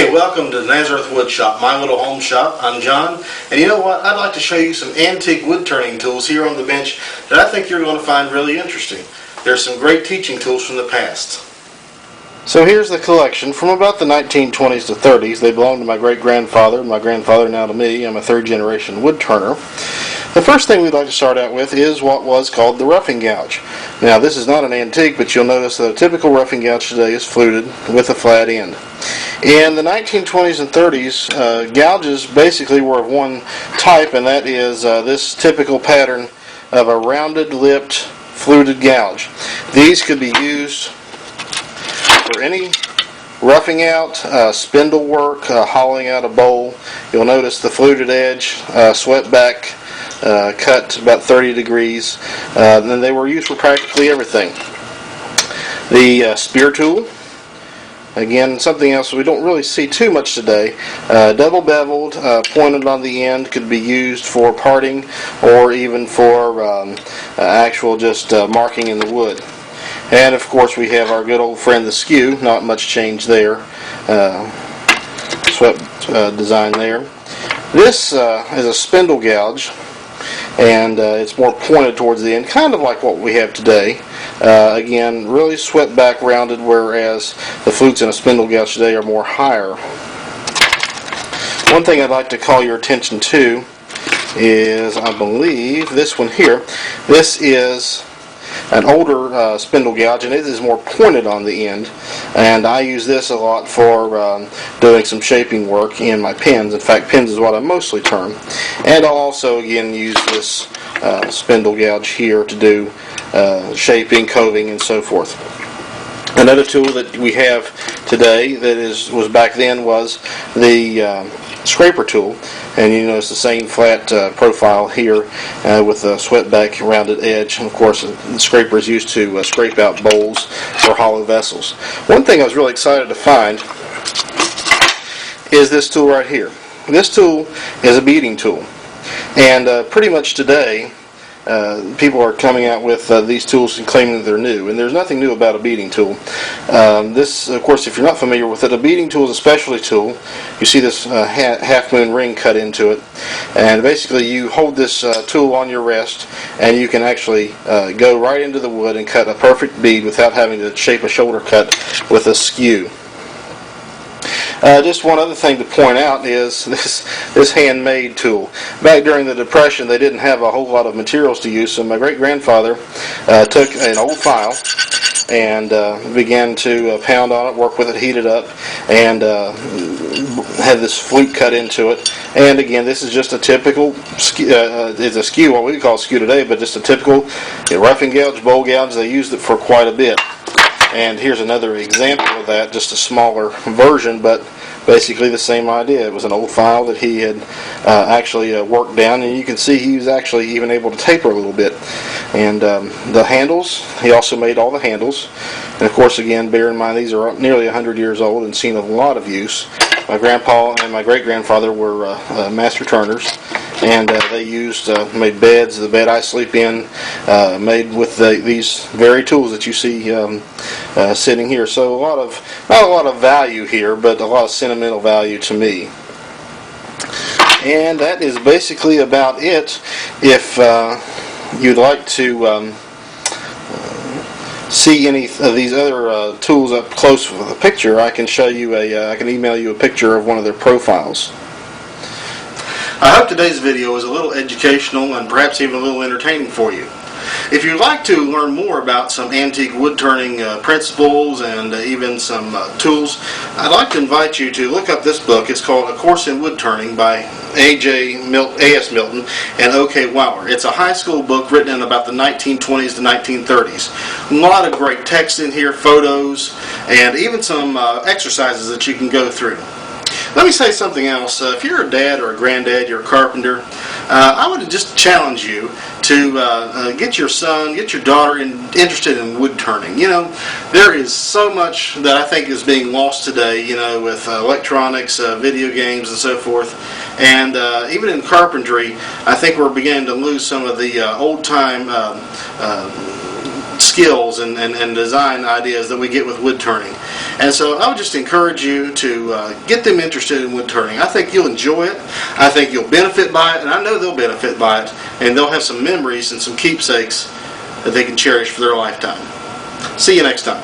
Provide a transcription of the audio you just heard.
Hey, welcome to Nazareth Wood Shop, my little home shop. I'm John, and you know what? I'd like to show you some antique wood turning tools here on the bench that I think you're going to find really interesting. There's some great teaching tools from the past. So here's the collection from about the 1920s to 30s. They belonged to my great-grandfather, and my grandfather now to me. I'm a third-generation wood turner. The first thing we'd like to start out with is what was called the roughing gouge. Now, this is not an antique, but you'll notice that a typical roughing gouge today is fluted with a flat end. In the 1920s and 30s, gouges basically were of one type, and that is this typical pattern of a rounded-lipped fluted gouge. These could be used for any roughing out, spindle work, hollowing out a bowl. You'll notice the fluted edge, swept back, cut about 30 degrees. Then they were used for practically everything. The spear tool, again, something else we don't really see too much today. Double beveled, pointed on the end, could be used for parting or even for actual just marking in the wood. And of course we have our good old friend the skew, not much change there. Swept design there. This is a spindle gouge, and it's more pointed towards the end, kind of like what we have today. Again, really swept back, rounded, whereas the flutes in a spindle gouge today are more higher. One thing I'd like to call your attention to is, I believe, this one here. This is an older spindle gouge, and it is more pointed on the end, and I use this a lot for doing some shaping work in my pens. In fact, pens is what I mostly turn. And I'll also again use this spindle gouge here to do shaping, coving, and so forth. Another tool that we have today that was back then was the scraper tool, and you notice the same flat profile here with a swept back rounded edge. And of course the scraper is used to scrape out bowls or hollow vessels. One thing I was really excited to find is this tool right here. This tool is a beading tool, and pretty much today people are coming out with these tools and claiming that they're new, and there's nothing new about a beading tool. This, of course, if you're not familiar with it, a beading tool is a specialty tool. You see this half moon ring cut into it, and basically you hold this tool on your wrist, and you can actually go right into the wood and cut a perfect bead without having to shape a shoulder cut with a skew. Just one other thing to point out is this handmade tool. Back during the Depression, they didn't have a whole lot of materials to use, so my great-grandfather took an old file and began to pound on it, work with it, heat it up, and had this flute cut into it. And again, this is just a typical it's a skew, what we call a skew today, but just a typical roughing gouge, bowl gouge. They used it for quite a bit. And here's another example of that, just a smaller version, but basically the same idea. It was an old file that he had actually worked down, and you can see he was actually even able to taper a little bit. And the handles, he also made all the handles. And of course, again, bear in mind these are nearly 100 years old and seen a lot of use. My grandpa and my great-grandfather were master turners, and they made beds, the bed I sleep in, made with these very tools that you see sitting here. So not a lot of value here, but a lot of sentimental value to me. And that is basically about it. If you'd like to see any of these other tools up close with a picture, I can show you I can email you a picture of one of their profiles. I hope today's video was a little educational and perhaps even a little entertaining for you. If you'd like to learn more about some antique wood turning principles and even some tools, I'd like to invite you to look up this book. It's called A Course in Wood Turning by A.S. Milton and O.K. Weiler. It's a high school book written in about the 1920s to 1930s. A lot of great text in here, photos, and even some exercises that you can go through. Let me say something else. If you're a dad or a granddad, you're a carpenter, I would just challenge you to get your son, get your daughter interested in wood turning. You know, there is so much that I think is being lost today, you know, with electronics, video games, and so forth. And even in carpentry, I think we're beginning to lose some of the old-time skills and design ideas that we get with wood turning. And so I would just encourage you to get them interested in wood turning. I think you'll enjoy it. I think you'll benefit by it, and I know they'll benefit by it, and they'll have some memories and some keepsakes that they can cherish for their lifetime. See you next time.